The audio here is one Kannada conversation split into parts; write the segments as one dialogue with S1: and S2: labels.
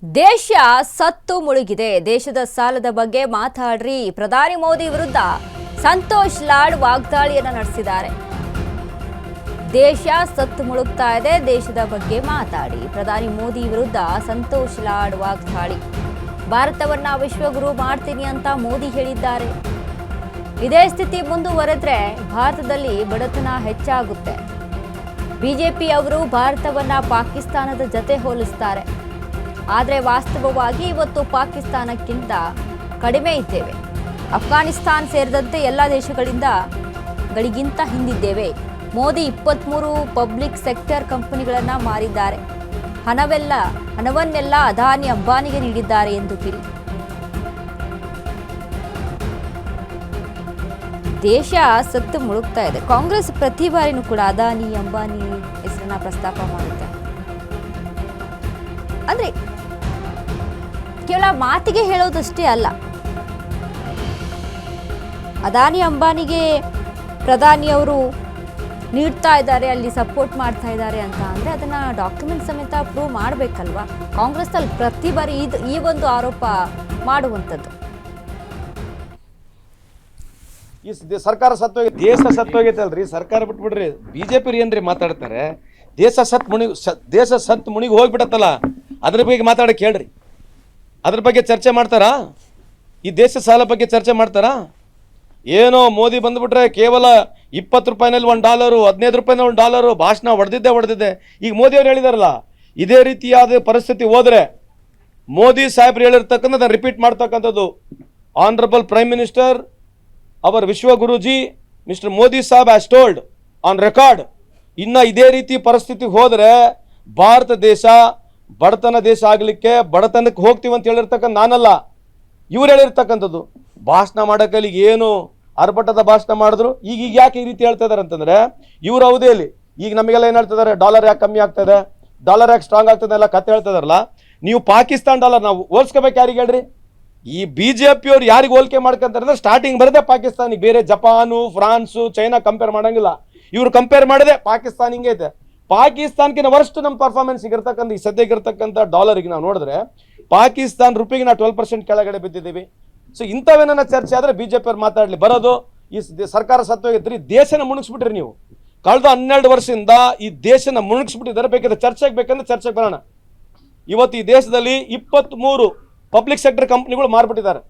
S1: ದೇಶ ಸತ್ತು ಮುಳುಗಿದೆ. ದೇಶದ ಸಾಲದ ಬಗ್ಗೆ ಮಾತಾಡ್ರಿ. ಪ್ರಧಾನಿ ಮೋದಿ ವಿರುದ್ಧ ಸಂತೋಷ್ ಲಾಡ್ ವಾಗ್ದಾಳಿಯನ್ನು ನಡೆಸಿದ್ದಾರೆ. ದೇಶ ಸತ್ತು ಮುಳುಗ್ತಾ ಇದೆ, ದೇಶದ ಬಗ್ಗೆ ಮಾತಾಡಿ. ಪ್ರಧಾನಿ ಮೋದಿ ವಿರುದ್ಧ ಸಂತೋಷ್ ಲಾಡ್ ವಾಗ್ದಾಳಿ. ಭಾರತವನ್ನ ವಿಶ್ವಗುರು ಮಾಡ್ತೀನಿ ಅಂತ ಮೋದಿ ಹೇಳಿದ್ದಾರೆ. ಇದೇ ಸ್ಥಿತಿ ಮುಂದುವರೆದ್ರೆ ಭಾರತದಲ್ಲಿ ಬಡತನ ಹೆಚ್ಚಾಗುತ್ತೆ. ಬಿಜೆಪಿ ಅವರು ಭಾರತವನ್ನ ಪಾಕಿಸ್ತಾನದ ಜೊತೆ ಹೋಲಿಸ್ತಾರೆ. ಆದರೆ ವಾಸ್ತವವಾಗಿ ಇವತ್ತು ಪಾಕಿಸ್ತಾನಕ್ಕಿಂತ ಕಡಿಮೆ ಇದ್ದೇವೆ. ಅಫ್ಘಾನಿಸ್ತಾನ್ ಸೇರಿದಂತೆ ಎಲ್ಲ ದೇಶಗಳಿಗಿಂತ ಹಿಂದಿದ್ದೇವೆ. ಮೋದಿ 23 ಪಬ್ಲಿಕ್ ಸೆಕ್ಟರ್ ಕಂಪನಿಗಳನ್ನು ಮಾರಿದ್ದಾರೆ. ಹಣವನ್ನೆಲ್ಲ ಅದಾನಿ ಅಂಬಾನಿಗೆ ನೀಡಿದ್ದಾರೆ ಎಂದು ಕಿಡಿ. ದೇಶ ಸತ್ತು ಮುಳುಗ್ತಾ ಇದೆ. ಕಾಂಗ್ರೆಸ್ ಪ್ರತಿ ಬಾರಿನೂ ಕೂಡ ಅದಾನಿ ಅಂಬಾನಿ ಹೆಸರನ್ನ ಪ್ರಸ್ತಾಪ ಮಾಡುತ್ತೆ. ಅಂದ್ರೆ ಕೇವಲ ಮಾತಿಗೆ ಹೇಳೋದಷ್ಟೇ ಅಲ್ಲ. ಅದಾನಿ ಅಂಬಾನಿಗೆ ಪ್ರಧಾನಿಯವರು ನೀಡ್ತಾ ಇದ್ದಾರೆ, ಅಲ್ಲಿ ಸಪೋರ್ಟ್ ಮಾಡ್ತಾ ಇದ್ದಾರೆ ಅಂತ ಅಂದ್ರೆ ಅದನ್ನ ಡಾಕ್ಯುಮೆಂಟ್ ಸಮೇತ ಪ್ರೂವ್ ಮಾಡಬೇಕಲ್ವಾ? ಕಾಂಗ್ರೆಸ್ ಅಲ್ಲಿ ಪ್ರತಿ ಬಾರಿ ಈ ಒಂದು ಆರೋಪ ಮಾಡುವಂಥದ್ದು.
S2: ಈ ಸರ್ಕಾರ ಸತ್ತೋಗಿ ದೇಶ ಸತ್ತೋಗೈತೆ ಅಲ್ರಿ. ಸರ್ಕಾರ ಬಿಟ್ಬಿಡ್ರಿ. ಬಿಜೆಪಿ ಏನ್ರಿ ಮಾತಾಡ್ತಾರೆ? ದೇಶ ಸತ್ ಮುಣಿಗೆ ಹೋಗ್ಬಿಡತ್ತಲ್ಲ, ಅದ್ರ ಬಗ್ಗೆ ಮಾತಾಡಕ್ಕೆ ಹೇಳ್ರಿ. ಅದ್ರ ಬಗ್ಗೆ ಚರ್ಚೆ ಮಾಡ್ತಾರಾ? ಈ ದೇಶ ಸಾಲ ಬಗ್ಗೆ ಚರ್ಚೆ ಮಾಡ್ತಾರಾ? ಏನೋ ಮೋದಿ ಬಂದ್ಬಿಟ್ರೆ ಕೇವಲ 20 ರೂಪಾಯಿನಲ್ಲಿ $1, 15 ರೂಪಾಯಿನಲ್ಲಿ $1 ಭಾಷಣ ಹೊಡೆದಿದ್ದೆ. ಈಗ ಮೋದಿ ಅವ್ರು ಹೇಳಿದಾರಲ್ಲ, ಇದೇ ರೀತಿಯಾದ ಪರಿಸ್ಥಿತಿ ಹೋದ್ರೆ ಮೋದಿ ಸಾಹೇಬ್ರು ಹೇಳಿರ್ತಕ್ಕಂಥ ರಿಪೀಟ್ ಮಾಡ್ತಕ್ಕಂಥದ್ದು. ಆನರಬಲ್ ಪ್ರೈಮ್ ಮಿನಿಸ್ಟರ್ ಅವರ್ ವಿಶ್ವ ಗುರುಜಿ ಮಿಸ್ಟರ್ ಮೋದಿ ಸಾಹೇಬ್ ಹ್ಯಾಸ್ ಟೋಲ್ಡ್ ಆನ್ ರೆಕಾರ್ಡ್, ಇನ್ನು ಇದೇ ರೀತಿ ಪರಿಸ್ಥಿತಿ ಹೋದರೆ ಭಾರತ ದೇಶ ಬಡತನ ದೇಶ ಆಗಲಿಕ್ಕೆ ಬಡತನಕ್ಕೆ ಹೋಗ್ತೀವಿ ಅಂತ ಹೇಳಿರ್ತಕ್ಕಂಥ ನಾನಲ್ಲ, ಇವ್ರು ಹೇಳಿರ್ತಕ್ಕಂಥದ್ದು. ಭಾಷಣ ಮಾಡೋಕ್ಕಲ್ಲಿ ಏನು ಅರ್ಭಟದ ಭಾಷಣ ಮಾಡಿದ್ರು. ಈಗ ಯಾಕೆ ಈ ರೀತಿ ಹೇಳ್ತಾ ಇದಾರೆ ಅಂತಂದ್ರೆ, ಇವ್ರ ಅವಧಿಯಲ್ಲಿ ಈಗ ನಮಗೆಲ್ಲ ಏನು ಹೇಳ್ತಿದ್ದಾರೆ, ಡಾಲರ್ ಯಾಕೆ ಕಮ್ಮಿ ಆಗ್ತದೆ, ಡಾಲರ್ ಯಾಕೆ ಸ್ಟ್ರಾಂಗ್ ಆಗ್ತದೆ ಎಲ್ಲ ಕತೆ ಹೇಳ್ತಾ ಇದಾರಲ್ಲ. ನೀವು ಪಾಕಿಸ್ತಾನ್ ಡಾಲರ್ ನಾವು ಹೋಲ್ಸ್ಕೋಬೇಕು ಯಾರಿಗೆ ಹೇಳ್ರಿ? ಈ ಬಿಜೆಪಿ ಅವ್ರು ಯಾರಿಗೆ ಹೋಲಿಕೆ ಮಾಡ್ಕೊಂತಾರೆ ಅಂದ್ರೆ ಸ್ಟಾರ್ಟಿಂಗ್ ಬರದೆ ಪಾಕಿಸ್ತಾನಿಗೆ, ಬೇರೆ ಜಪಾನು ಫ್ರಾನ್ಸು ಚೈನಾ ಕಂಪೇರ್ ಮಾಡಂಗಿಲ್ಲ. ಇವ್ರು ಕಂಪೇರ್ ಮಾಡದೆ ಪಾಕಿಸ್ತಾನ ಹಿಂಗೆ ಐತೆ. ಪಾಕಿಸ್ತಾನಕ್ಕಿಂತ ವರ್ಸ್ಟ್ ನಮ್ಮ ಪರ್ಫಾರ್ಮೆನ್ಸ್ ಇರ್ತಕ್ಕಂಥ ಈ ಸದ್ಯಕ್ಕೆ ಇರ್ತಕ್ಕಂಥ ಡಾಲರ್ಗೆ ನಾವು ನೋಡಿದ್ರೆ ಪಾಕಿಸ್ತಾನ ರೂಪಿಗೆ ನಾವು 12% ಕೆಳಗಡೆ ಬಿದ್ದಿದ್ದೀವಿ. ಸೊ ಇಂಥವೇನ ಚರ್ಚೆ ಆದರೆ ಬಿಜೆಪಿ ಅವ್ರು ಮಾತಾಡಲಿ ಬರೋದು. ಈ ಸರ್ಕಾರ ಸತ್ತೋಗಿದ್ರಿ, ದೇಶನ ಮುಳುಗಿಸ್ಬಿಟ್ರಿ ನೀವು. ಕಳೆದ 12 ವರ್ಷದಿಂದ ಈ ದೇಶನ ಮುಳುಗಿಸ್ಬಿಟ್ಟಿದ್ದಾರೆ. ಬೇಕಾದ್ರೆ ಚರ್ಚೆಗೆ ಬೇಕಂದ್ರೆ ಚರ್ಚೆಗೆ ಬರೋಣ. ಇವತ್ತು ಈ ದೇಶದಲ್ಲಿ 23 ಪಬ್ಲಿಕ್ ಸೆಕ್ಟರ್ ಕಂಪ್ನಿಗಳು ಮಾರ್ಬಿಟ್ಟಿದ್ದಾರೆ.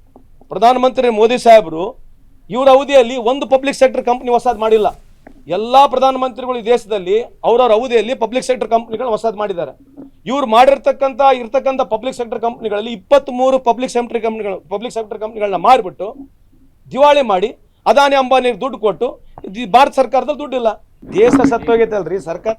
S2: ಪ್ರಧಾನಮಂತ್ರಿ ಮೋದಿ ಸಾಹೇಬರು ಇವರ ಅವಧಿಯಲ್ಲಿ ಒಂದು ಪಬ್ಲಿಕ್ ಸೆಕ್ಟರ್ ಕಂಪ್ನಿ ಹೊಸದು ಮಾಡಿಲ್ಲ. ಎಲ್ಲ ಪ್ರಧಾನಮಂತ್ರಿಗಳು ಈ ದೇಶದಲ್ಲಿ ಅವರವರ ಅವಧಿಯಲ್ಲಿ ಪಬ್ಲಿಕ್ ಸೆಕ್ಟರ್ ಕಂಪ್ನಿಗಳು ಹೊಸದು ಮಾಡಿದ್ದಾರೆ. ಇವ್ರು ಇರ್ತಕ್ಕಂಥ ಪಬ್ಲಿಕ್ ಸೆಕ್ಟರ್ ಕಂಪ್ನಿಗಳಲ್ಲಿ 23 ಪಬ್ಲಿಕ್ ಸೆಕ್ಟರ್ ಕಂಪ್ನಿಗಳನ್ನ ಮಾರಿಬಿಟ್ಟು ದಿವಾಳಿ ಮಾಡಿ ಅದಾನಿ ಅಂಬಾನಿಗೆ ದುಡ್ಡು ಕೊಟ್ಟು ಭಾರತ ಸರ್ಕಾರದಲ್ಲಿ ದುಡ್ಡಿಲ್ಲ. ದೇಶ ಸತ್ತೋಗೈತೆ ಅಲ್ರಿ ಸರ್ಕಾರ.